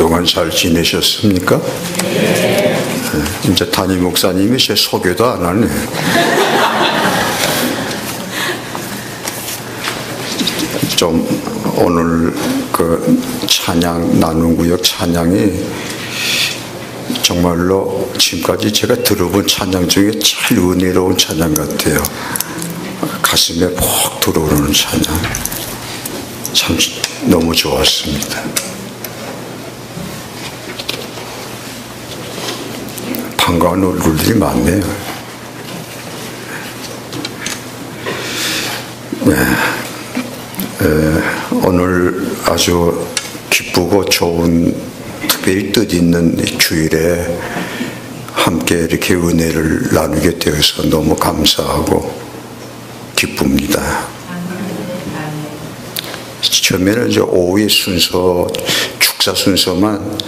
그동안 잘 지내셨습니까? 네. 이제 담임 목사님이 제 소개도 안 하네. 좀 오늘 그 찬양 나눔구역 찬양이 정말로 지금까지 제가 들어본 찬양 중에 제일 은혜로운 찬양 같아요. 가슴에 푹 들어오는 찬양. 참 너무 좋았습니다. 반가운 얼굴들이 많네요. 네. 오늘 아주 기쁘고 좋은 특별히 뜻있는 주일에 함께 이렇게 은혜를 나누게 되어서 너무 감사하고 기쁩니다. 처음에는 이제 오후의 순서, 축사 순서만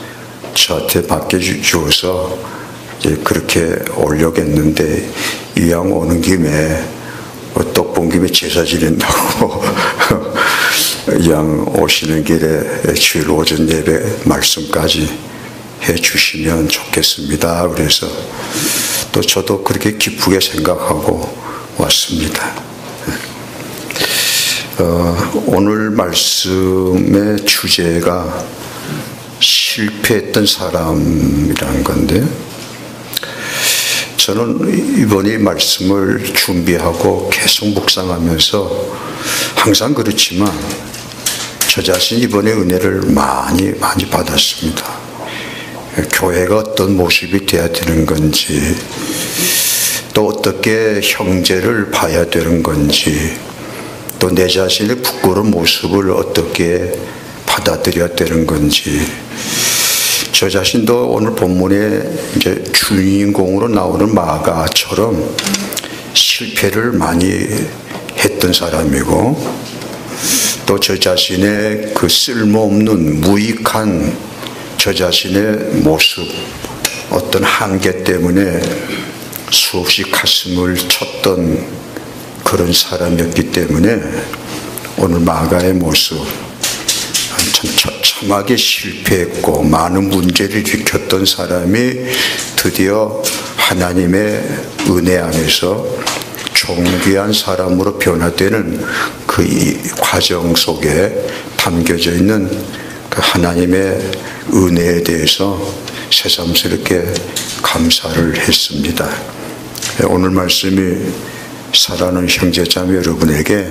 저한테 맡겨주어서 이제 그렇게 오려겠는데 이왕 오는 김에 떡 본 김에 제사 지낸다고 이왕 오시는 길에 주일 오전 예배 말씀까지 해 주시면 좋겠습니다. 그래서 또 저도 그렇게 기쁘게 생각하고 왔습니다. 오늘 말씀의 주제가 실패했던 사람이라는 건데, 저는 이번 이 말씀을 준비하고 계속 묵상하면서 항상 그렇지만 저 자신 이번에 은혜를 많이 받았습니다. 교회가 어떤 모습이 돼야 되는 건지, 또 어떻게 형제를 봐야 되는 건지, 또 내 자신의 부끄러운 모습을 어떻게 받아들여야 되는 건지, 저 자신도 오늘 본문에 이제 주인공으로 나오는 마가처럼 실패를 많이 했던 사람이고, 또 저 자신의 그 쓸모없는 무익한 저 자신의 모습, 어떤 한계 때문에 수없이 가슴을 쳤던 그런 사람이었기 때문에 오늘 마가의 모습, 참 처참하게 실패했고 많은 문제를 일으켰던 사람이 드디어 하나님의 은혜 안에서 존귀한 사람으로 변화되는 그 과정 속에 담겨져 있는 그 하나님의 은혜에 대해서 새삼스럽게 감사를 했습니다. 오늘 말씀이 사랑하는 형제자매 여러분에게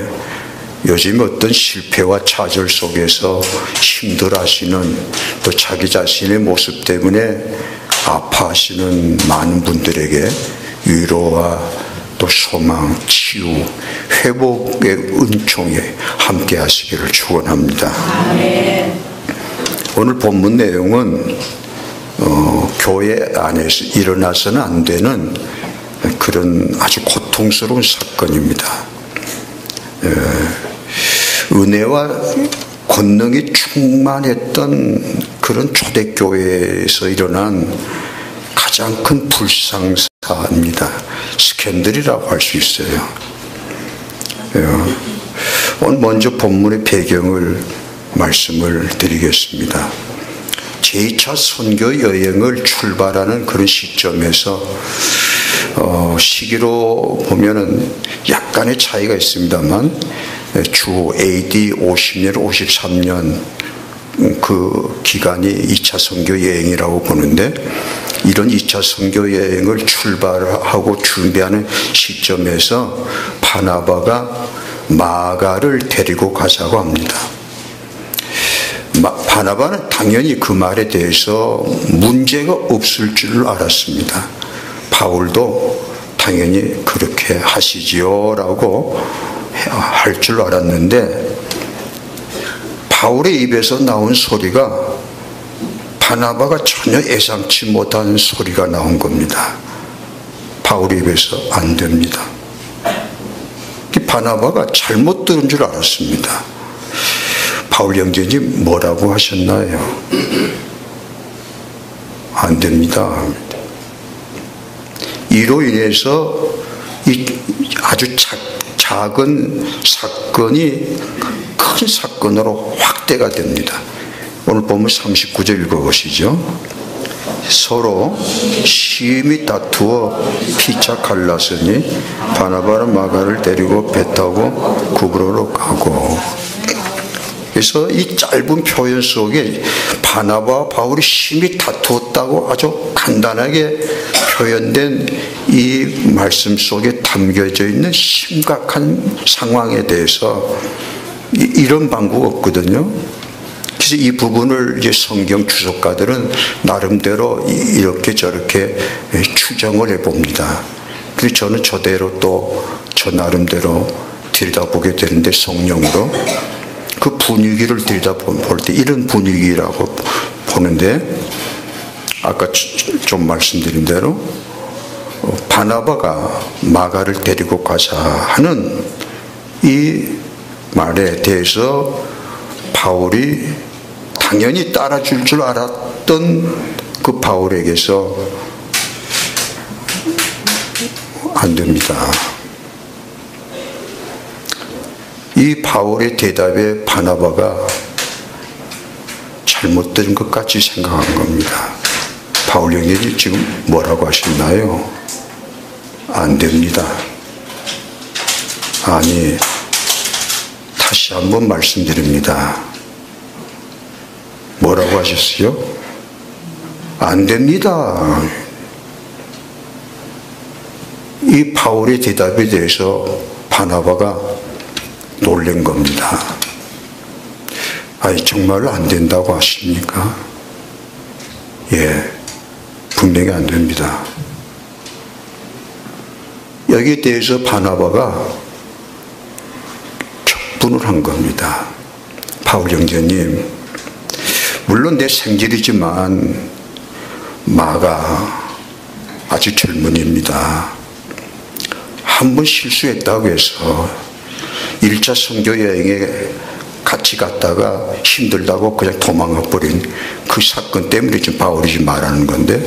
요즘 어떤 실패와 좌절 속에서 힘들어하시는, 또 자기 자신의 모습 때문에 아파하시는 많은 분들에게 위로와 또 소망, 치유, 회복의 은총에 함께 하시기를 축원합니다. 아멘. 오늘 본문 내용은 교회 안에서 일어나서는 안 되는 그런 아주 고통스러운 사건입니다. 은혜와 권능이 충만했던 그런 초대교회에서 일어난 가장 큰 불상사입니다. 스캔들이라고 할 수 있어요. 오늘 먼저 본문의 배경을 말씀을 드리겠습니다. 제2차 선교 여행을 출발하는 그런 시점에서 시기로 보면은 약간의 차이가 있습니다만 주 AD 50년, 53년 그 기간이 2차 선교 여행이라고 보는데, 이런 2차 선교 여행을 출발하고 준비하는 시점에서 바나바가 마가를 데리고 가자고 합니다. 바나바는 당연히 그 말에 대해서 문제가 없을 줄 알았습니다. 바울도 당연히 그렇게 하시지요 라고 할 줄 알았는데, 바울의 입에서 나온 소리가 바나바가 전혀 예상치 못한 소리가 나온 겁니다. 바울의 입에서 안 됩니다. 바나바가 잘못 들은 줄 알았습니다. 바울 형제님 뭐라고 하셨나요? 안 됩니다. 이로 인해서 이 아주 작은 사건이 큰 사건으로 확대가 됩니다. 오늘 보면 39절 읽어보시죠. 서로 심히 다투어 피차 갈랐으니 바나바는 마가를 데리고 배 타고 구브로로 가고. 그래서 이 짧은 표현 속에 바나바와 바울이 심히 다투었다고 아주 간단하게 표현된 이 말씀 속에 담겨져 있는 심각한 상황에 대해서 이런 방구가 없거든요. 그래서 이 부분을 이제 성경 주석가들은 나름대로 이렇게 저렇게 추정을 해봅니다. 그래서 저는 저대로 또 저 나름대로 들여다보게 되는데, 성령으로 그 분위기를 들여다볼 때 이런 분위기라고 보는데, 아까 좀 말씀드린 대로 바나바가 마가를 데리고 가자 하는 이 말에 대해서 바울이 당연히 따라줄 줄 알았던 그 바울에게서 안 됩니다. 이 바울의 대답에 바나바가 잘못된 것 같이 생각한 겁니다. 바울 형님이 지금 뭐라고 하셨나요? 안 됩니다. 아니, 다시 한번 말씀드립니다. 뭐라고 하셨어요? 안 됩니다. 이 바울의 대답에 대해서 바나바가 놀란 겁니다. 아니, 정말로 안 된다고 하십니까? 예, 분명히 안 됩니다. 여기에 대해서 바나바가 격분을 한 겁니다. 바울 형제님, 물론 내 생질이지만 마가 아주 젊은이입니다. 한 번 실수했다고 해서 1차 선교 여행에 같이 갔다가 힘들다고 그냥 도망가 버린 그 사건 때문에 지금 바울이 지금 말하는 건데,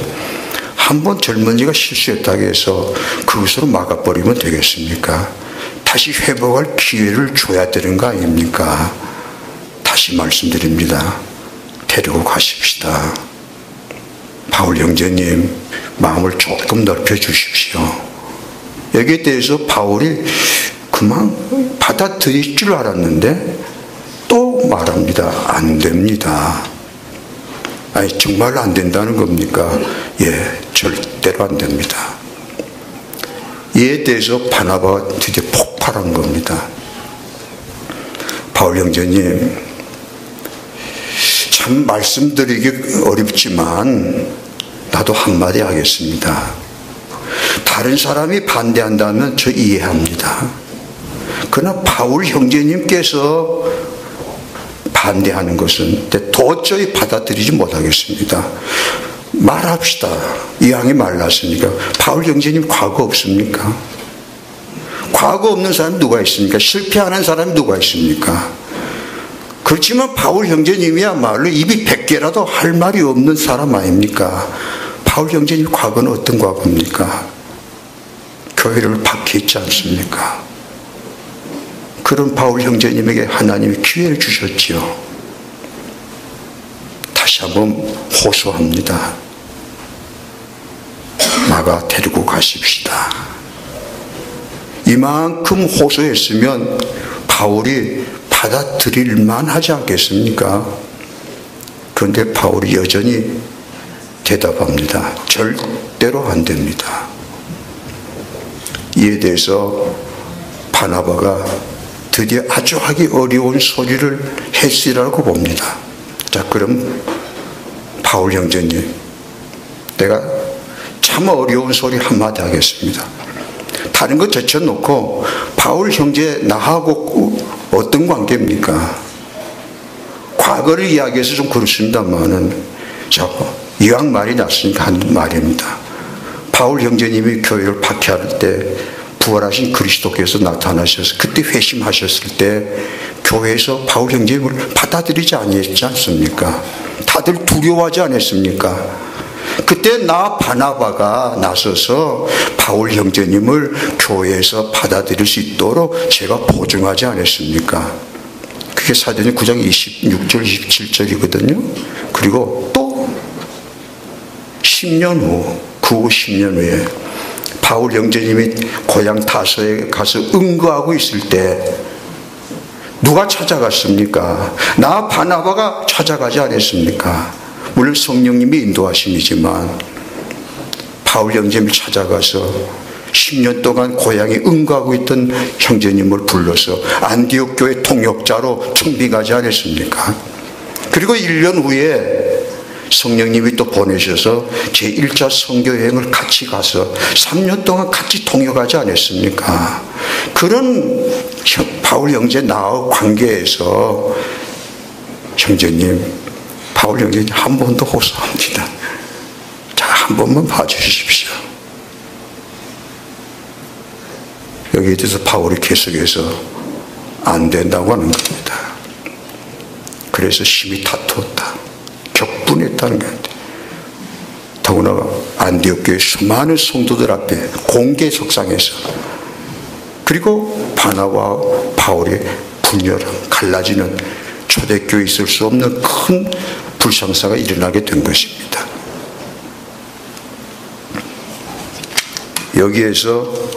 한 번 젊은이가 실수했다고 해서 그것으로 막아버리면 되겠습니까? 다시 회복할 기회를 줘야 되는 거 아닙니까? 다시 말씀드립니다. 데리고 가십시다. 바울 형제님, 마음을 조금 넓혀 주십시오. 여기에 대해서 바울이 그만 받아들일 줄 알았는데 또 말합니다. 안 됩니다. 아니, 정말로 안 된다는 겁니까? 예, 절대로 안 됩니다. 이에 대해서 바나바가 드디어 폭발한 겁니다. 바울 형제님, 참 말씀드리기 어렵지만 나도 한마디 하겠습니다. 다른 사람이 반대한다면 저 이해합니다. 그러나 바울 형제님께서 반대하는 것은 도저히 받아들이지 못하겠습니다. 말합시다. 이왕에 말랐으니까. 바울 형제님 과거 없습니까? 과거 없는 사람이 누가 있습니까? 실패하는 사람이 누가 있습니까? 그렇지만 바울 형제님이야말로 입이 100개라도 할 말이 없는 사람 아닙니까? 바울 형제님 과거는 어떤 과거입니까? 교회를 박해했지 않습니까? 그런 바울 형제님에게 하나님이 기회를 주셨지요. 다시 한번 호소합니다. 마가 데리고 가십시다. 이만큼 호소했으면 바울이 받아들일 만하지 않겠습니까? 그런데 바울이 여전히 대답합니다. 절대로 안 됩니다. 이에 대해서 바나바가 드디어 아주 하기 어려운 소리를 했으리라고 봅니다. 자, 그럼 바울 형제님, 내가 참 어려운 소리 한마디 하겠습니다. 다른 거 제쳐놓고 바울 형제 나하고 어떤 관계입니까? 과거를 이야기해서 좀 그렇습니다만은 이왕 말이 났으니까 한 말입니다. 바울 형제님이 교회를 박해할 때 부활하신 그리스도께서 나타나셔서 그때 회심하셨을 때 교회에서 바울 형제님을 받아들이지 아니했지 않습니까? 다들 두려워하지 않았습니까? 그때 나 바나바가 나서서 바울 형제님을 교회에서 받아들일 수 있도록 제가 보증하지 않았습니까? 그게 사도행전 9장 26절 27절이거든요. 그리고 또 10년 후, 그 후 10년 후에 바울 형제님이 고향 타소에 가서 응거하고 있을 때 누가 찾아갔습니까? 나 바나바가 찾아가지 않았습니까? 물론 성령님이 인도하심이지만 바울 형제님이 찾아가서 10년 동안 고향에 응거하고 있던 형제님을 불러서 안디옥 교회 통역자로 청빙하지 않았습니까? 그리고 1년 후에 성령님이 또 보내셔서 제1차 선교여행을 같이 가서 3년 동안 같이 통역하지 않았습니까? 그런 바울 형제 나와 관계에서 형제님, 바울 형제님 한 번 더 호소합니다. 자, 한 번만 봐주십시오. 여기에 대해서 바울이 계속해서 안 된다고 하는 겁니다. 그래서 심히 다투었다. 격분했다는 겁니다. 더구나 안디옥 교회 수많은 성도들 앞에 공개 속상해서, 그리고 바나바와 바울이 분열한, 갈라지는, 초대교회에 있을 수 없는 큰 불상사가 일어나게 된 것입니다. 여기에서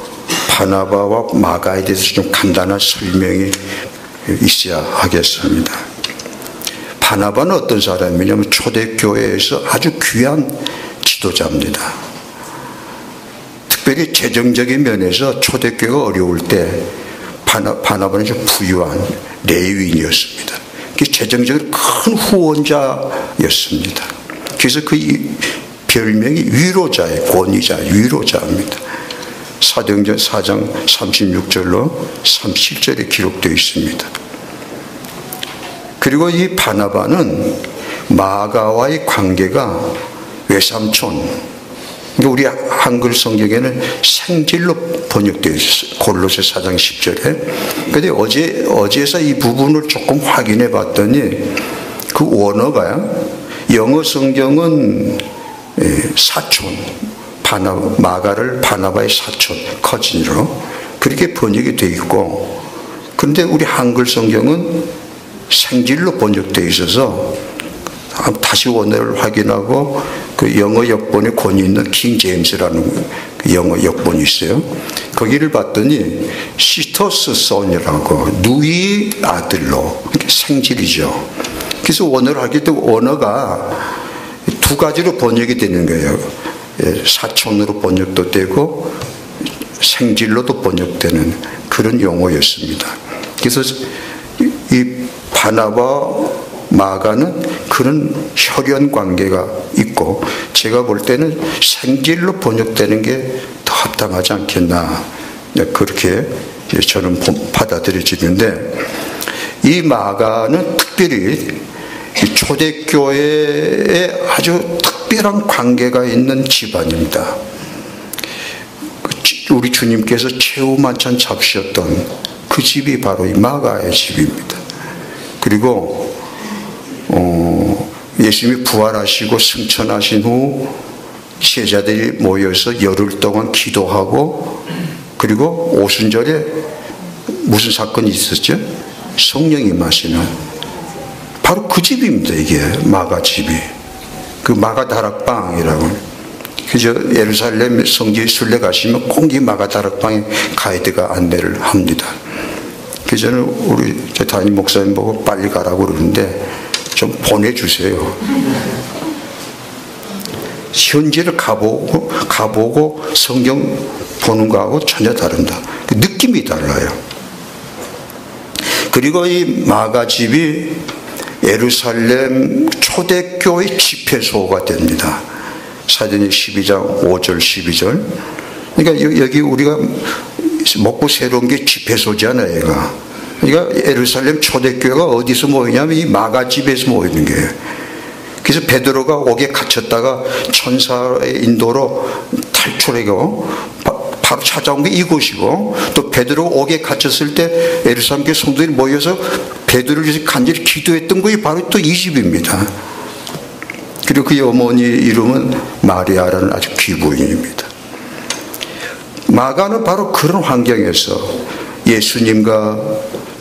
바나바와 마가에 대해서 좀 간단한 설명이 있어야 하겠습니다. 바나바는 어떤 사람이냐면 초대교회에서 아주 귀한 지도자입니다. 특별히 재정적인 면에서 초대교회가 어려울 때 바나바는 좀 부유한 레위인이었습니다. 재정적으로 큰 후원자였습니다. 그래서 그 별명이 위로자의 권위자, 위로자입니다. 사도행전 4장 36절로 37절에 기록되어 있습니다. 그리고 이 바나바는 마가와의 관계가 외삼촌, 우리 한글 성경에는 생질로 번역되어 있어요. 골로새 4장 10절에. 그런데 어제에서 이 부분을 조금 확인해 봤더니 그 원어가요, 영어 성경은 사촌, 마가를 바나바의 사촌, 커진으로 그렇게 번역이 되어 있고, 그런데 우리 한글 성경은 생질로 번역되어 있어서 다시 원어를 확인하고 그 영어 역본에 권위 있는 킹 제임스라는 영어 역본이 있어요. 거기를 봤더니 시터스 son이라고, 누이 아들로, 생질이죠. 그래서 원어를 하게 되고 언어가 두 가지로 번역이 되는 거예요. 사촌으로 번역도 되고 생질로도 번역되는 그런 용어였습니다. 그래서 이 바나바 마가는 그런 혈연 관계가 있고, 제가 볼 때는 생질로 번역되는 게 더 합당하지 않겠나, 그렇게 저는 받아들여지는데, 이 마가는 특별히 초대교회에 아주 특별한 관계가 있는 집안입니다. 우리 주님께서 최후 만찬 잡수셨던 그 집이 바로 이 마가의 집입니다. 그리고 예수님이 부활하시고 승천하신 후 제자들이 모여서 열흘 동안 기도하고, 그리고 오순절에 무슨 사건이 있었죠? 성령이 임하시는, 바로 그 집입니다. 이게 마가 집이. 그 마가 다락방이라고. 그저 예루살렘 성지 순례 가시면 꼭 이 마가 다락방에 가이드가 안내를 합니다. 그래서 저는 우리 담임 목사님 보고 빨리 가라고 그러는데 좀 보내주세요. 현지를 가보고 성경 보는 거하고 전혀 다릅니다. 느낌이 달라요. 그리고 이 마가 집이 예루살렘 초대교회 집회소가 됩니다. 사도행전 12장 5절 12절. 그러니까 여기 우리가 먹고 새로운 게 집회소잖아요. 얘가. 그러니까 예루살렘 초대교회가 어디서 모이냐면 이 마가 집에서 모이는 거예요. 그래서 베드로가 옥에 갇혔다가 천사의 인도로 탈출하고 바로 찾아온 게 이곳이고, 또 베드로가 옥에 갇혔을 때 예루살렘 교회 성도들이 모여서 베드로를 위해서 간절히 기도했던 것이 바로 또 이 집입니다. 그리고 그의 어머니 이름은 마리아라는 아주 귀부인입니다. 마가는 바로 그런 환경에서 예수님과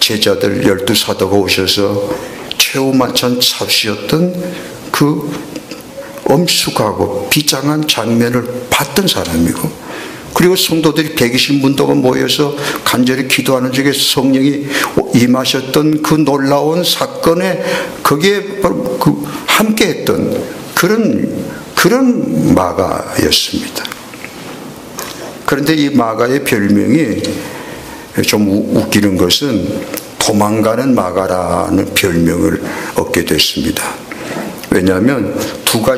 제자들 12사도가 오셔서 최후 만찬 삽시였던 그 엄숙하고 비장한 장면을 봤던 사람이고, 그리고 성도들이 120문도가 모여서 간절히 기도하는 중에 성령이 임하셨던 그 놀라운 사건에 거기에 바로 함께했던 그런 마가였습니다. 그런데 이 마가의 별명이 좀 웃기는 것은 도망가는 마가라는 별명을 얻게 됐습니다. 왜냐하면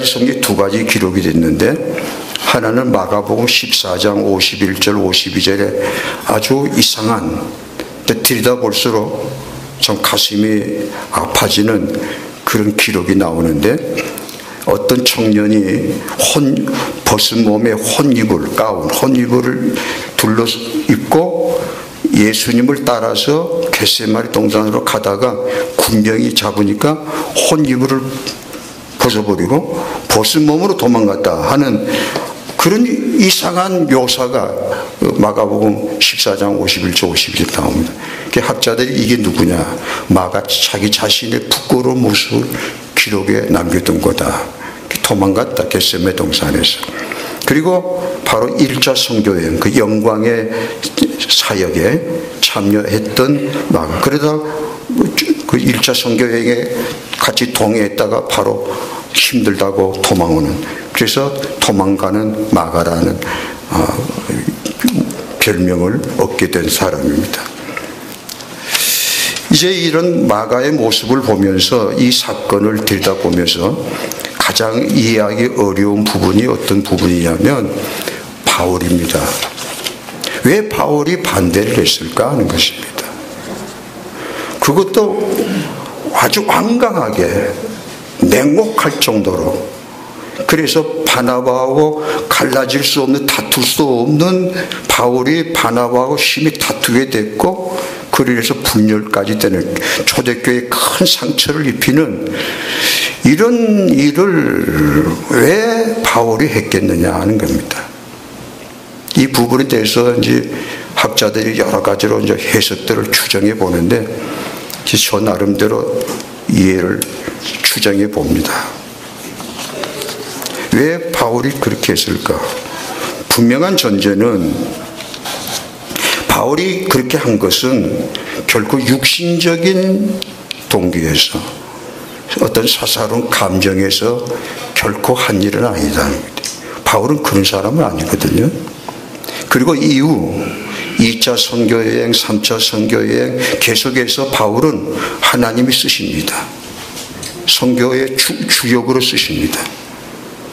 성경에 두 가지 기록이 됐는데, 하나는 마가복음 14장 51절 52절에 아주 이상한, 들여다볼수록 좀 가슴이 아파지는 그런 기록이 나오는데, 어떤 청년이 벗은 몸에 혼이불을 둘러 입고 예수님을 따라서 겟세마네 동산으로 가다가 군병이 잡으니까 혼이불을 벗어버리고 벗은 몸으로 도망갔다 하는 그런 이상한 묘사가 마가복음 14장 51절 52절 나옵니다. 학자들이 이게 누구냐, 마가 자기 자신의 부끄러운 모습을 기록에 남겨둔 거다. 도망갔다, 겟세마네 동산에서. 그리고 바로 1차 선교여행, 그 영광의 사역에 참여했던 마가. 그러다 그 1차 선교여행에 같이 동행했다가 바로 힘들다고 도망오는, 그래서 도망가는 마가라는 별명을 얻게 된 사람입니다. 이제 이런 마가의 모습을 보면서, 이 사건을 들여다보면서 가장 이해하기 어려운 부분이 어떤 부분이냐면 바울입니다. 왜 바울이 반대를 했을까 하는 것입니다. 그것도 아주 완강하게 냉혹할 정도로. 그래서 바나바하고 갈라질 수 없는, 다툴 수 없는 바울이 바나바하고 심히 다투게 됐고, 그래서 분열까지 되는, 초대교회에 큰 상처를 입히는 이런 일을 왜 바울이 했겠느냐 하는 겁니다. 이 부분에 대해서 이제 학자들이 여러 가지로 이제 해석들을 추정해 보는데, 저 나름대로 이해를 추정해 봅니다. 왜 바울이 그렇게 했을까? 분명한 전제는 바울이 그렇게 한 것은 결코 육신적인 동기에서, 어떤 사사로운 감정에서 결코 한 일은 아니다. 바울은 그런 사람은 아니거든요. 그리고 이후 2차 선교여행, 3차 선교여행 계속해서 바울은 하나님이 쓰십니다. 선교의 주역으로 쓰십니다.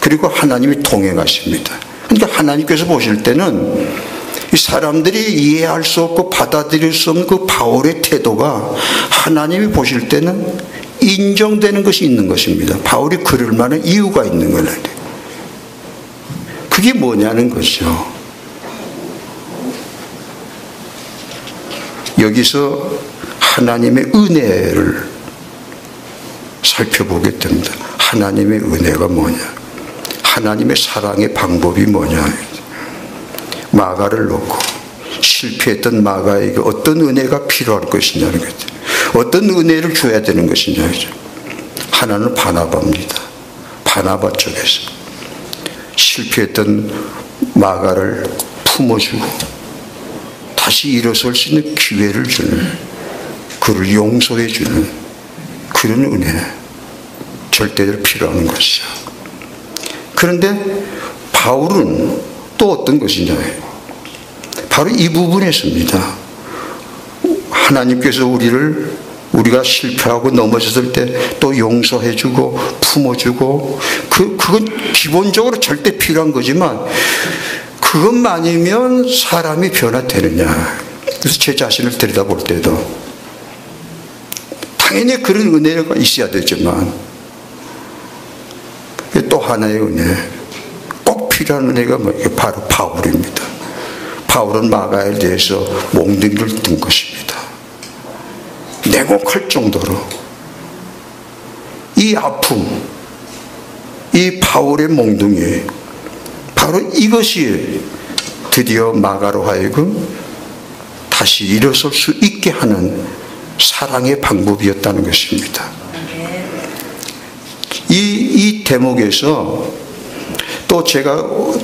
그리고 하나님이 동행하십니다. 그러니까 하나님께서 보실 때는 이 사람들이 이해할 수 없고 받아들일 수 없는 그 바울의 태도가 하나님이 보실 때는 인정되는 것이 있는 것입니다. 바울이 그럴 만한 이유가 있는 거예요. 그게 뭐냐는 거죠. 여기서 하나님의 은혜를 살펴보게 됩니다. 하나님의 은혜가 뭐냐, 하나님의 사랑의 방법이 뭐냐. 마가를 놓고 실패했던 마가에게 어떤 은혜가 필요할 것이냐는 거죠. 어떤 은혜를 줘야 되는 것이냐. 하나는 바나바입니다. 바나바 쪽에서 실패했던 마가를 품어주고 다시 일어설 수 있는 기회를 주는, 그를 용서해 주는 그런 은혜, 절대로 필요한 것이죠. 그런데 바울은 또 어떤 것이냐, 바로 이 부분에 있습니다. 하나님께서 우리가 실패하고 넘어졌을 때 또 용서해주고 품어주고, 그건 기본적으로 절대 필요한 거지만, 그것만이면 사람이 변화되느냐. 그래서 제 자신을 들여다볼 때도 당연히 그런 은혜가 있어야 되지만, 또 하나의 은혜, 꼭 필요한 은혜가 뭐예요? 바로 바울입니다. 바울은 마가에 대해서 몽둥이를 든 것입니다. 냉혹할 정도로 이 아픔, 이 바울의 몽둥이, 바로 이것이 드디어 마가로 하여금 다시 일어설 수 있게 하는 사랑의 방법이었다는 것입니다. 이 대목에서 또 제가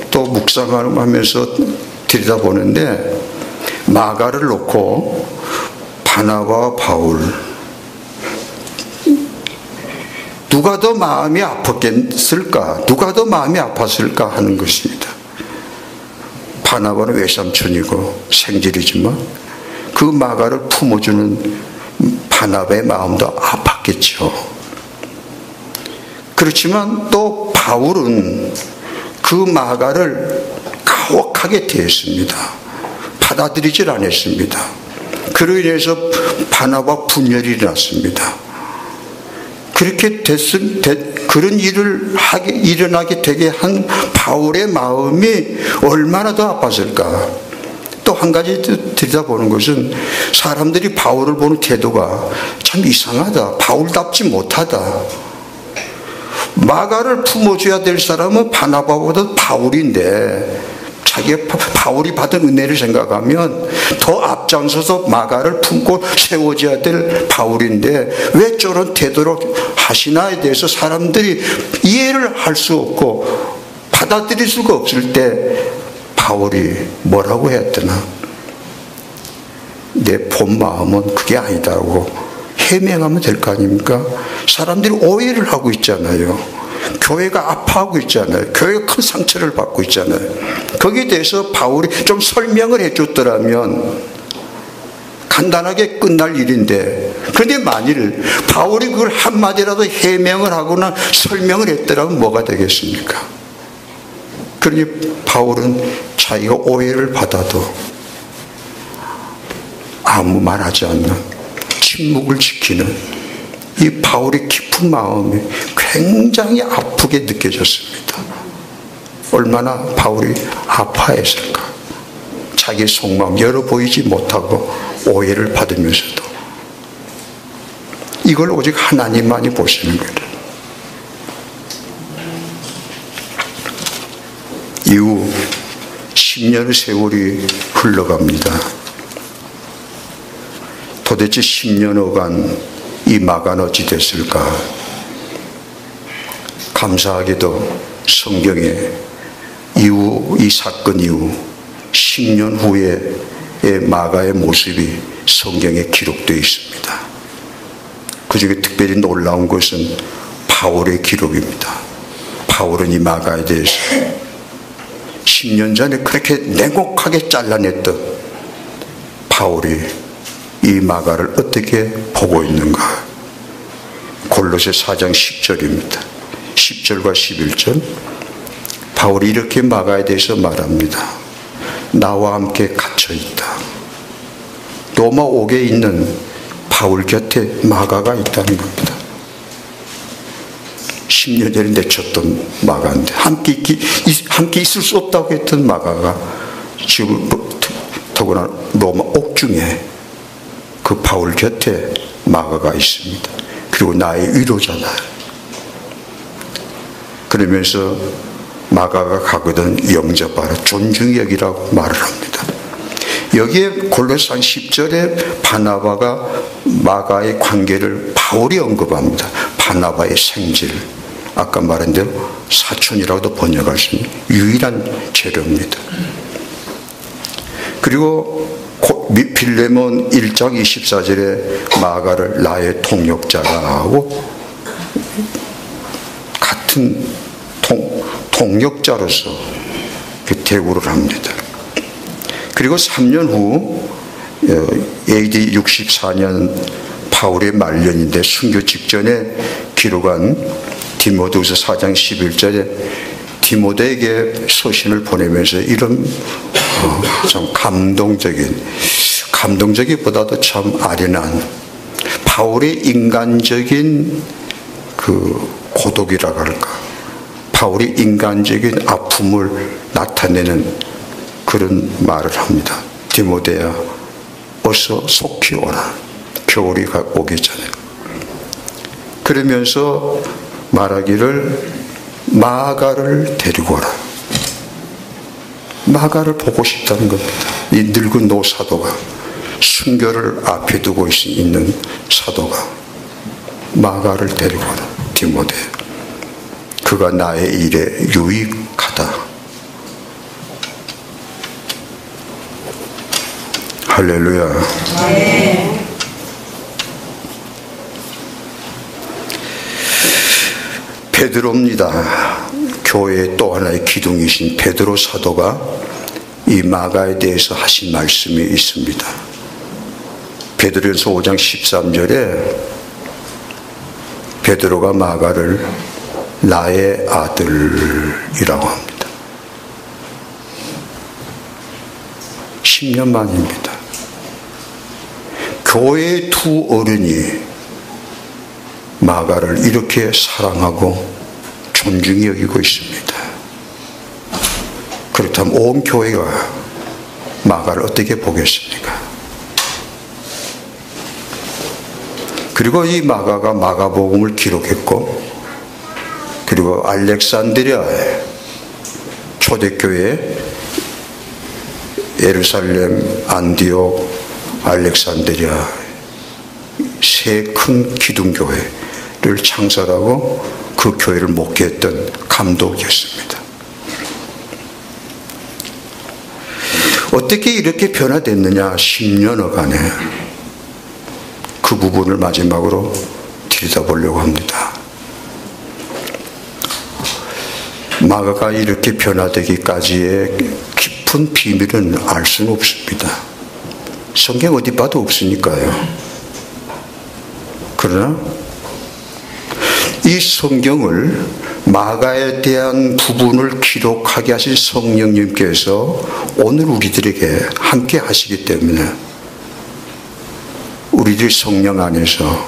또 묵상하면서 들여다보는데, 마가를 놓고 바나바와 바울, 누가 더 마음이 아팠겠을까, 누가 더 마음이 아팠을까 하는 것입니다. 바나바는 외삼촌이고 생질이지만 그 마가를 품어주는 바나바의 마음도 아팠겠죠. 그렇지만 또 바울은 그 마가를 가혹하게 대했습니다. 받아들이질 않았습니다. 그로 인해서 바나바 분열이 일어났습니다. 그렇게 그런 일을 일어나게 되게 한 바울의 마음이 얼마나 더 아팠을까. 또 한 가지 들여다보는 것은, 사람들이 바울을 보는 태도가 참 이상하다, 바울답지 못하다. 마가를 품어줘야 될 사람은 바나바보다 바울인데, 자기가 바울이 받은 은혜를 생각하면 더 앞장서서 마가를 품고 세워져야 될 바울인데 왜 저런 태도로 하시나에 대해서 사람들이 이해를 할 수 없고 받아들일 수가 없을 때 바울이 뭐라고 했더나, 내 본 마음은 그게 아니다고 해명하면 될 거 아닙니까? 사람들이 오해를 하고 있잖아요. 교회가 아파하고 있잖아요. 교회가 큰 상처를 받고 있잖아요. 거기에 대해서 바울이 좀 설명을 해줬더라면 간단하게 끝날 일인데, 그런데 만일 바울이 그걸 한마디라도 해명을 하거나 설명을 했더라면 뭐가 되겠습니까? 그러니 바울은 자기가 오해를 받아도 아무 말하지 않는 침묵을 지키는 이 바울의 깊은 마음이 굉장히 아프게 느껴졌습니다. 얼마나 바울이 아파했을까. 자기 속마음 열어 보이지 못하고 오해를 받으면서도. 이걸 오직 하나님만이 보시는 거예요. 이후 10년의 세월이 흘러갑니다. 도대체 10년여간 이 마가는 어찌 됐을까? 감사하게도 성경에 이 사건 이후 10년 후의 마가의 모습이 성경에 기록되어 있습니다. 그 중에 특별히 놀라운 것은 바울의 기록입니다. 바울은 이 마가에 대해서 10년 전에 그렇게 냉혹하게 잘라냈던 바울이 이 마가를 어떻게 보고 있는가? 골로새 4장 10절입니다. 10절과 11절, 바울이 이렇게 마가에 대해서 말합니다. 나와 함께 갇혀있다. 로마 옥에 있는 바울 곁에 마가가 있다는 겁니다. 10년 전에 내쳤던 마가인데, 함께 있을 수 없다고 했던 마가가 지금 더구나 로마 옥중에 그 바울 곁에 마가가 있습니다. 그리고 나의 위로잖아요. 그러면서 마가가 가거든 영접하라, 존중히 여기라고 말을 합니다. 여기에 골로새상 10절에 바나바가 마가의 관계를 바울이 언급합니다. 바나바의 생질, 아까 말한 대로 사촌이라고도 번역할 수 있는 유일한 재료입니다. 그리고 빌레몬 1장 24절에 마가를 나의 통역자라 하고 같은 통역자로서 대우를 합니다. 그리고 3년 후 AD 64년 바울의 말년인데 순교 직전에 기록한 디모데후서 4장 11절에 디모데에게 서신을 보내면서 이런 참 감동적이보다도 참 아련한 바울의 인간적인 그 고독이라고 할까, 바울의 인간적인 아픔을 나타내는 그런 말을 합니다. 디모데야, 어서 속히 오라. 겨울이 오기 전에. 그러면서 말하기를 마가를 데리고 오라. 마가를 보고 싶다는 겁니다. 이 늙은 노사도가 순교를 앞에 두고 있는 사도가 마가를 데리고 오는 디모데. 그가 나의 일에 유익하다. 할렐루야. 네. 베드로입니다. 교회의 또 하나의 기둥이신 베드로 사도가 이 마가에 대해서 하신 말씀이 있습니다. 베드로전서 5장 13절에 베드로가 마가를 나의 아들이라고 합니다. 10년 만입니다. 교회의 두 어른이 마가를 이렇게 사랑하고 존중히 여기고 있습니다. 그렇다면 온 교회가 마가를 어떻게 보겠습니까? 그리고 이 마가가 마가복음을 기록했고, 그리고 알렉산드리아에 초대교회 예루살렘, 안디옥, 알렉산드리아 세 큰 기둥교회를 창설하고 그 교회를 목회했던 감독이었습니다. 어떻게 이렇게 변화됐느냐? 10년여간에 그 부분을 마지막으로 들여다보려고 합니다. 마가가 이렇게 변화되기까지의 깊은 비밀은 알 수는 없습니다. 성경 어디 봐도 없으니까요. 그러나 이 성경을 마가에 대한 부분을 기록하게 하신 성령님께서 오늘 우리들에게 함께 하시기 때문에 우리들 성령 안에서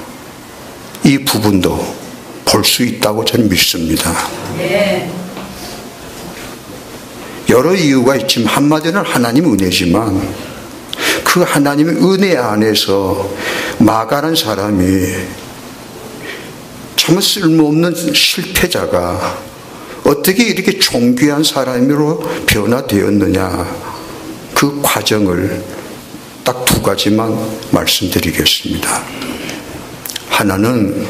이 부분도 볼 수 있다고 저는 믿습니다. 네. 여러 이유가 있지만 한마디는 하나님의 은혜지만 그 하나님의 은혜 안에서 마가라는 사람이 참 쓸모없는 실패자가 어떻게 이렇게 존귀한 사람으로 변화되었느냐, 그 과정을 딱 두 가지만 말씀드리겠습니다. 하나는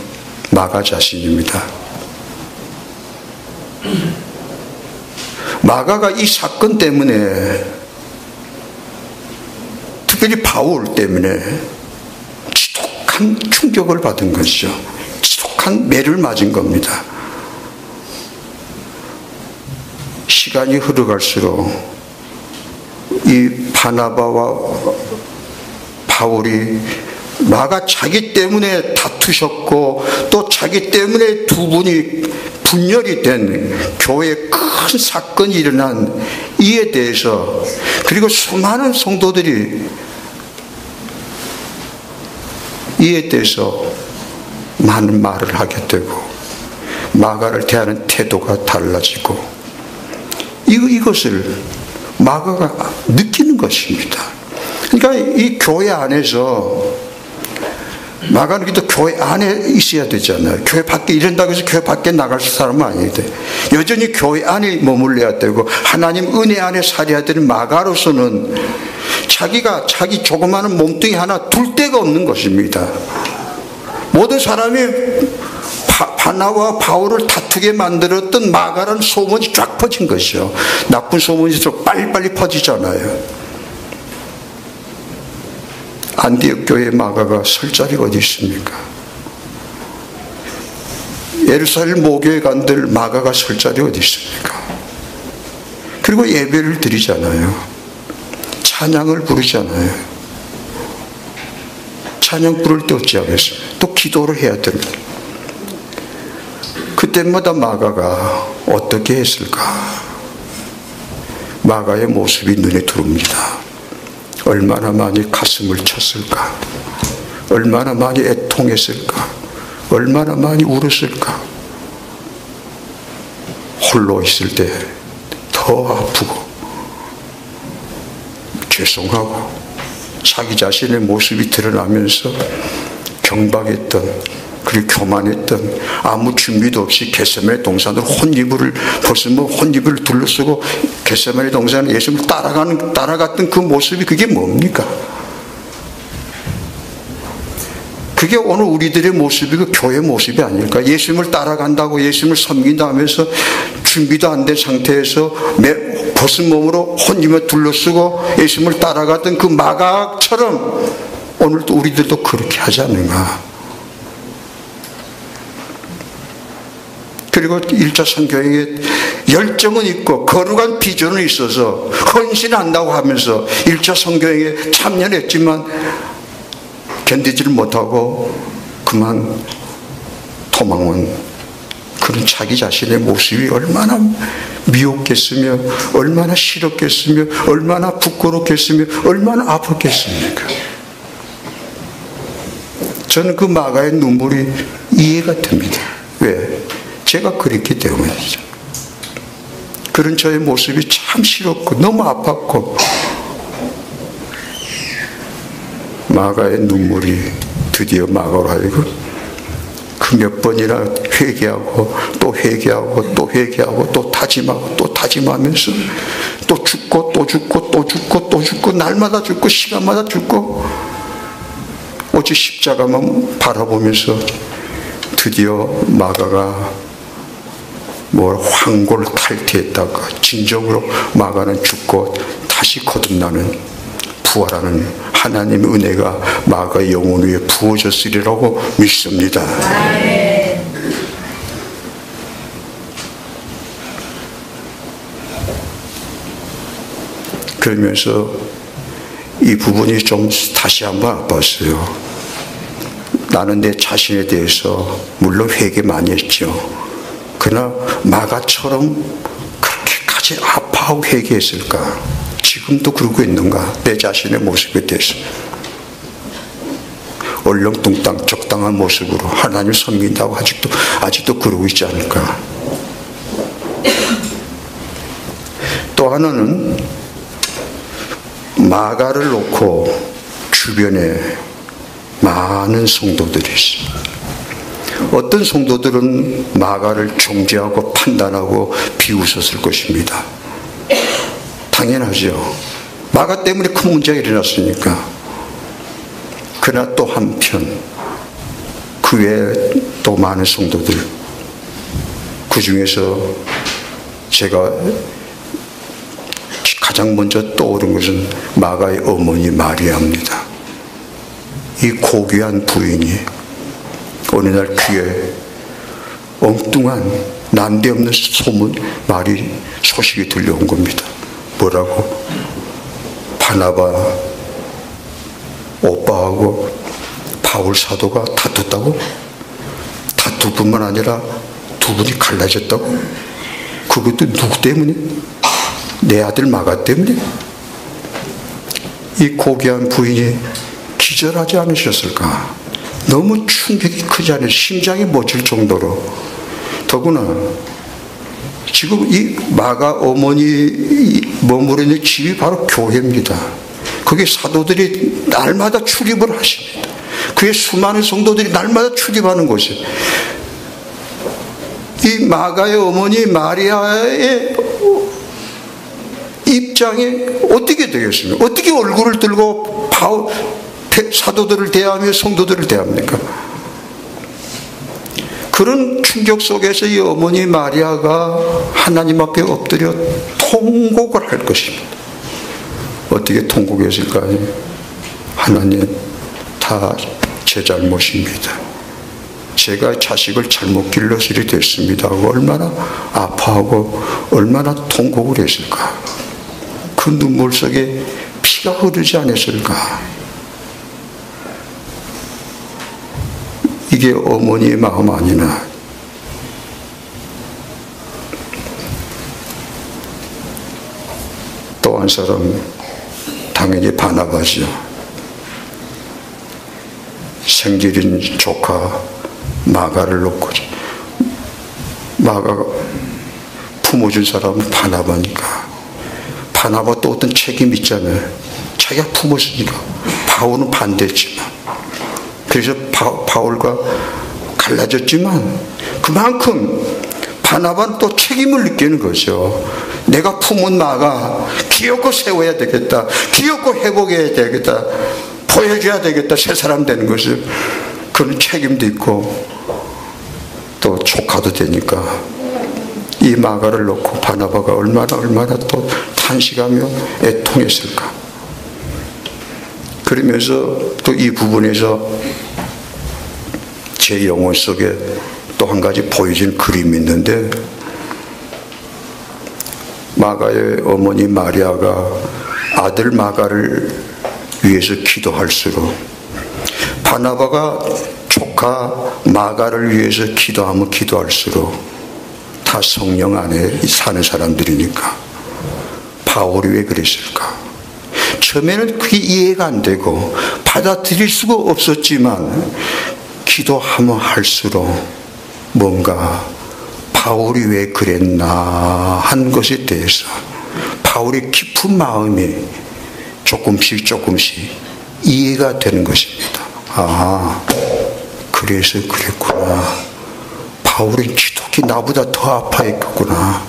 마가 자신입니다. 마가가 이 사건 때문에, 특별히 바울 때문에 지독한 충격을 받은 것이죠. 지독한 매를 맞은 겁니다. 시간이 흘러갈수록 이 바나바와 바울이 마가 자기 때문에 다투셨고 또 자기 때문에 두 분이 분열이 된 교회에 큰 사건이 일어난 이에 대해서, 그리고 수많은 성도들이 이에 대해서 많은 말을 하게 되고 마가를 대하는 태도가 달라지고, 이것을 마가가 느끼는 것입니다. 그러니까 이 교회 안에서 마가는 또 교회 안에 있어야 되잖아요. 교회 밖에 이런다고 해서 교회 밖에 나갈 사람은 아니에요. 여전히 교회 안에 머물러야 되고 하나님 은혜 안에 살아야 되는 마가로서는 자기 조그마한 몸뚱이 하나 둘 데가 없는 것입니다. 모든 사람이 바나바와 바울을 다투게 만들었던 마가라는 소문이 쫙 퍼진 것이죠. 나쁜 소문이 좀 빨리빨리 퍼지잖아요. 안디옥 교회 마가가 설 자리가 어디 있습니까? 예루살렘 모교회 간들 마가가 설 자리가 어디 있습니까? 그리고 예배를 드리잖아요. 찬양을 부르잖아요. 찬양 부를 때 어찌하겠습니까? 또 기도를 해야 됩니다. 그때마다 마가가 어떻게 했을까? 마가의 모습이 눈에 들어옵니다. 얼마나 많이 가슴을 쳤을까? 얼마나 많이 애통했을까? 얼마나 많이 울었을까? 홀로 있을 때 더 아프고 죄송하고 자기 자신의 모습이 드러나면서 경박했던, 그리고 교만했던, 아무 준비도 없이 겟세마네 동산으로 혼이불을 벗으며 혼이불을 둘러쓰고 겟세마네 동산에 예수님을 따라갔던 그 모습이 그게 뭡니까? 그게 오늘 우리들의 모습이 그 교회 모습이 아닐까. 예수님을 따라간다고 예수님을 섬긴다 하면서 준비도 안 된 상태에서 벗은 몸으로 혼님에 둘러쓰고 예수님을 따라갔던 그 마각처럼 오늘도 우리들도 그렇게 하지 않는가. 그리고 1차 선교행에 열정은 있고 거룩한 비전은 있어서 헌신한다고 하면서 1차 선교행에 참여했지만 견디지를 못하고 그만 도망온 그런 자기 자신의 모습이 얼마나 미웠겠으며 얼마나 싫었겠으며 얼마나 부끄럽겠으며 얼마나 아팠겠습니까? 저는 그 마가의 눈물이 이해가 됩니다. 왜? 제가 그랬기 때문이죠. 그런 저의 모습이 참 싫었고 너무 아팠고 마가의 눈물이 드디어 마가로 하여금 그 몇 번이나 회개하고 또 회개하고 또 회개하고 또 다짐하고 또 다짐하면서 또 죽고 또 죽고 또 죽고 또 죽고 날마다 죽고 시간마다 죽고 오직 십자가만 바라보면서 드디어 마가가 황골 탈퇴했다가 진정으로 마가는 죽고 다시 거듭나는 부활하는 하나님의 은혜가 마가의 영혼 위에 부어졌으리라고 믿습니다. 그러면서 이 부분이 좀 다시 한번 아팠어요. 나는 내 자신에 대해서 물론 회개 많이 했죠. 그러나 마가처럼 그렇게까지 아파하고 회개했을까? 지금도 그러고 있는가? 내 자신의 모습에 대해서 얼렁뚱땅 적당한 모습으로 하나님을 섬긴다고 아직도 그러고 있지 않을까? 또 하나는 마가를 놓고 주변에 많은 성도들이 있습니다. 어떤 성도들은 마가를 정죄하고 판단하고 비웃었을 것입니다. 당연하죠. 마가 때문에 큰 문제가 일어났으니까. 그러나 또 한편 그 외에 또 많은 성도들, 그 중에서 제가 가장 먼저 떠오른 것은 마가의 어머니 마리아입니다. 이 고귀한 부인이 어느 날 귀에 엉뚱한 난데없는 소식이 들려온 겁니다. 뭐라고? 바나바 오빠하고 바울 사도가 다퉜다고? 다투뿐만 아니라 두 분이 갈라졌다고? 그것도 누구 때문에? 내 아들 마가 때문에? 이 고귀한 부인이 기절하지 않으셨을까? 너무 충격이 크지 않아요. 심장이 멎을 정도로. 더구나 지금 이 마가 어머니 머무르 있는 집이 바로 교회입니다. 거기 사도들이 날마다 출입을 하십니다. 그의 수많은 성도들이 날마다 출입하는 곳이에요. 이 마가의 어머니 마리아의 입장이 어떻게 되겠습니까? 어떻게 얼굴을 들고 사도들을 대하며 성도들을 대합니까? 그런 충격 속에서 이 어머니 마리아가 하나님 앞에 엎드려 통곡을 할 것입니다. 어떻게 통곡했을까요? 하나님, 다 제 잘못입니다. 제가 자식을 잘못 길러서 이렇게 됐습니다 하고 얼마나 아파하고 얼마나 통곡을 했을까? 그 눈물 속에 피가 흐르지 않았을까? 이게 어머니의 마음 아니나? 또 한 사람, 당연히 바나바죠. 생질인 조카 마가를 놓고, 마가가 품어준 사람은 바나바니까. 바나바 또 어떤 책임이 있잖아요. 자기가 품었으니까. 바울은 반대했지만. 그래서 바울과 갈라졌지만 그만큼 바나바는 또 책임을 느끼는 거죠. 내가 품은 마가 기어코 세워야 되겠다. 기어코 회복해야 되겠다. 보여줘야 되겠다. 새 사람 되는 것을. 그런 책임도 있고 또 조카도 되니까 이 마가를 놓고 바나바가 얼마나 또 탄식하며 애통했을까. 그러면서 또 이 부분에서 제 영혼 속에 또 한 가지 보여진 그림이 있는데, 마가의 어머니 마리아가 아들 마가를 위해서 기도할수록, 바나바가 조카 마가를 위해서 기도하면 기도할수록 다 성령 안에 사는 사람들이니까 바울이 왜 그랬을까? 처음에는 그게 이해가 안 되고 받아들일 수가 없었지만 기도하면 할수록 뭔가 바울이 왜 그랬나 한 것에 대해서 바울의 깊은 마음이 조금씩 이해가 되는 것입니다. 아, 그래서 그랬구나. 바울은 지독히 나보다 더 아파했겠구나.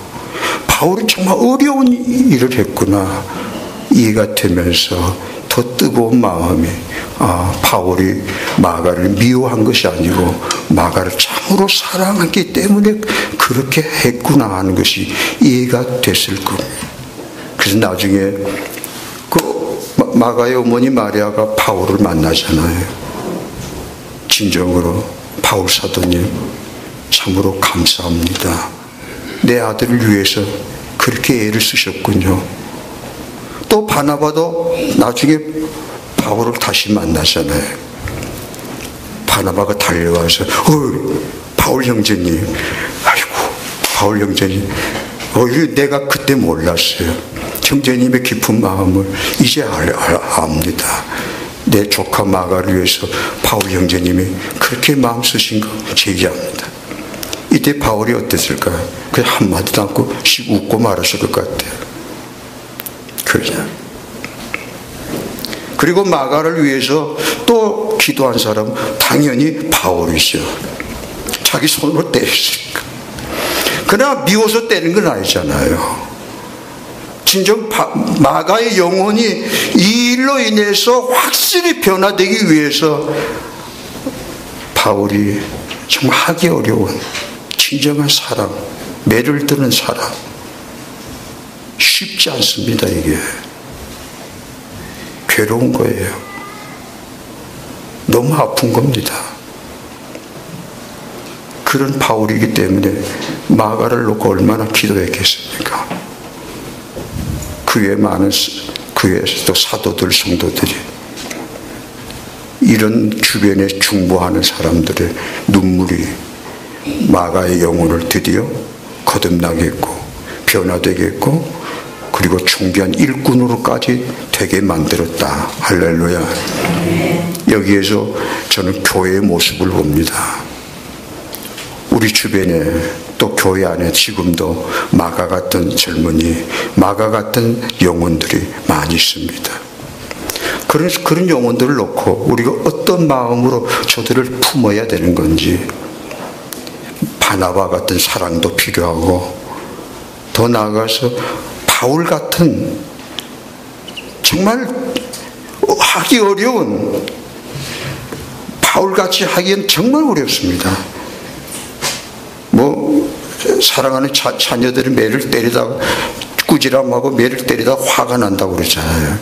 바울은 정말 어려운 일을 했구나. 이해가 되면서 더 뜨거운 마음이, 바울이 마가를 미워한 것이 아니고 마가를 참으로 사랑했기 때문에 그렇게 했구나 하는 것이 이해가 됐을 겁니다. 그래서 나중에 그 마가의 어머니 마리아가 바울을 만나잖아요. 진정으로 바울 사도님 참으로 감사합니다. 내 아들을 위해서 그렇게 애를 쓰셨군요. 또 바나바도 나중에 바울을 다시 만나잖아요. 바나바가 달려와서 바울 형제님, 아이고 바울 형제님, 내가 그때 몰랐어요. 형제님의 깊은 마음을 이제 압니다. 내 조카 마가를 위해서 바울 형제님이 그렇게 마음 쓰신 거 제기합니다. 이때 바울이 어땠을까요? 그냥 한마디도 않고 웃고 말았을 것 같아요. 그러냐. 그리고 마가를 위해서 또 기도한 사람 당연히 바울이죠. 자기 손으로 때렸으니까. 그러나 미워서 때린 건 아니잖아요. 진정 마가의 영혼이 이 일로 인해서 확실히 변화되기 위해서 바울이 정말 하기 어려운 진정한 사랑, 매를 드는 사랑, 쉽지 않습니다. 이게 괴로운 거예요. 너무 아픈 겁니다. 그런 바울이기 때문에 마가를 놓고 얼마나 기도했겠습니까? 그 외에 많은 그 외에 또 사도들, 성도들이 이런 주변에 중보하는 사람들의 눈물이 마가의 영혼을 드디어 거듭나게 했고 변화되게 했고 그리고 중대한 일꾼으로까지 되게 만들었다. 할렐루야. 여기에서 저는 교회의 모습을 봅니다. 우리 주변에 또 교회 안에 지금도 마가 같은 젊은이, 마가 같은 영혼들이 많이 있습니다. 그런 영혼들을 놓고 우리가 어떤 마음으로 저들을 품어야 되는 건지, 바나바 같은 사랑도 필요하고 더 나아가서 바울 같은 정말 하기 어려운, 바울같이 하기엔 정말 어렵습니다. 사랑하는 자녀들이 매를 때리다가 꾸지람하고 매를 때리다가 화가 난다고 그러잖아요.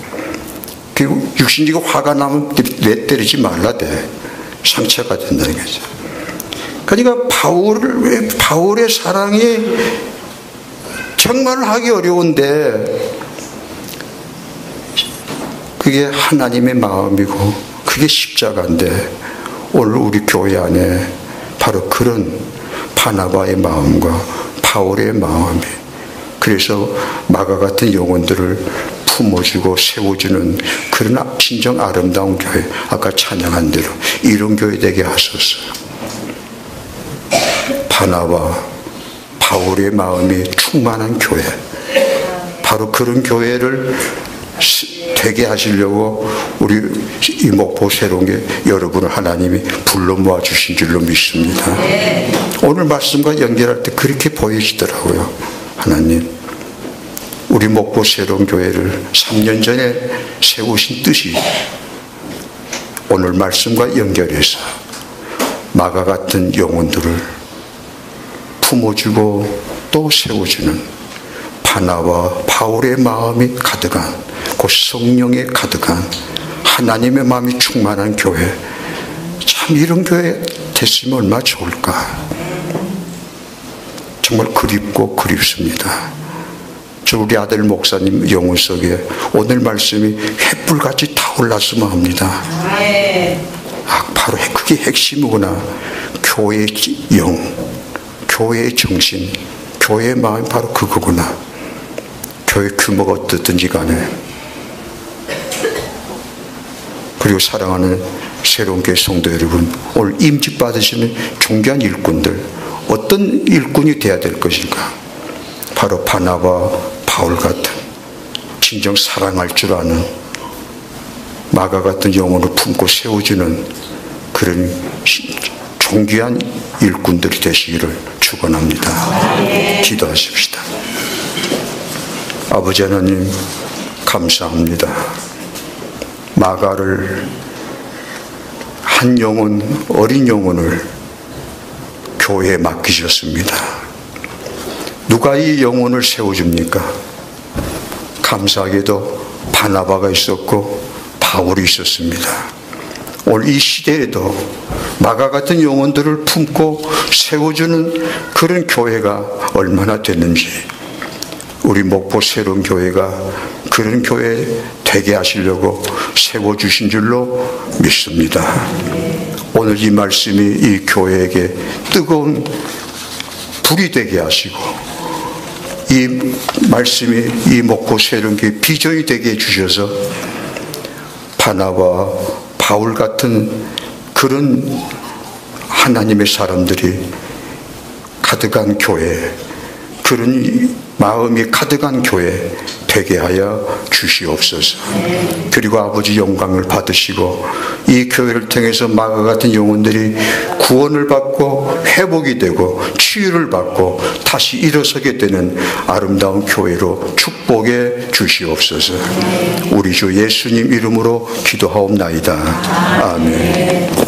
그리고 육신지가 화가 나면 왜 때리지 말라 돼. 상처가 된다는 거죠. 그러니까 바울의 사랑이 정말 하기 어려운데 그게 하나님의 마음이고 그게 십자가인데 오늘 우리 교회 안에 바로 그런 바나바의 마음과 바울의 마음이, 그래서 마가 같은 영혼들을 품어주고 세워주는 그런 진정 아름다운 교회, 아까 찬양한 대로 이런 교회 되게 하소서. 바나바, 바울의 마음이 충만한 교회, 바로 그런 교회를 되게 하시려고 우리 이 목포 새로운 게 여러분을 하나님이 불러 모아 주신 줄로 믿습니다. 오늘 말씀과 연결할 때 그렇게 보이시더라고요. 하나님, 우리 목포 새로운 교회를 3년 전에 세우신 뜻이 오늘 말씀과 연결해서 마가 같은 영혼들을 품어주고 또 세워주는 바나와 바울의 마음이 가득한, 곧 성령에 가득한 하나님의 마음이 충만한 교회, 참 이런 교회 됐으면 얼마나 좋을까. 정말 그립고 그립습니다. 저 우리 아들 목사님 영혼 속에 오늘 말씀이 횃불같이 타올랐으면 합니다. 바로 그게 핵심이구나. 교회의 영, 교회의 정신, 교회의 마음이 바로 그거구나. 교회 규모가 어떻든지 간에. 그리고 사랑하는 새로운 교회 성도 여러분, 오늘 임직 받으시는 존귀한 일꾼들, 어떤 일꾼이 돼야 될 것인가? 바로 바나바, 바울 같은 진정 사랑할 줄 아는 마가 같은 영혼을 품고 세워주는 그런 존귀한 일꾼들이 되시기를 축원합니다. 기도하십시다. 아버지 하나님, 감사합니다. 마가를, 한 영혼, 어린 영혼을 교회에 맡기셨습니다. 누가 이 영혼을 세워줍니까? 감사하게도 바나바가 있었고 바울이 있었습니다. 오늘 이 시대에도 마가 같은 영혼들을 품고 세워주는 그런 교회가 얼마나 됐는지, 우리 목포 새로운 교회가 그런 교회 되게 하시려고 세워주신 줄로 믿습니다. 오늘 이 말씀이 이 교회에게 뜨거운 불이 되게 하시고, 이 말씀이 이 목포 새로운 교회 비전이 되게 해주셔서 바나바, 바울 같은 그런 하나님의 사람들이 가득한 교회, 그런 마음이 가득한 교회 되게 하여 주시옵소서. 그리고 아버지 영광을 받으시고 이 교회를 통해서 마가 같은 영혼들이 구원을 받고 회복이 되고 치유를 받고 다시 일어서게 되는 아름다운 교회로 축복해 주시옵소서. 우리 주 예수님 이름으로 기도하옵나이다. 아멘.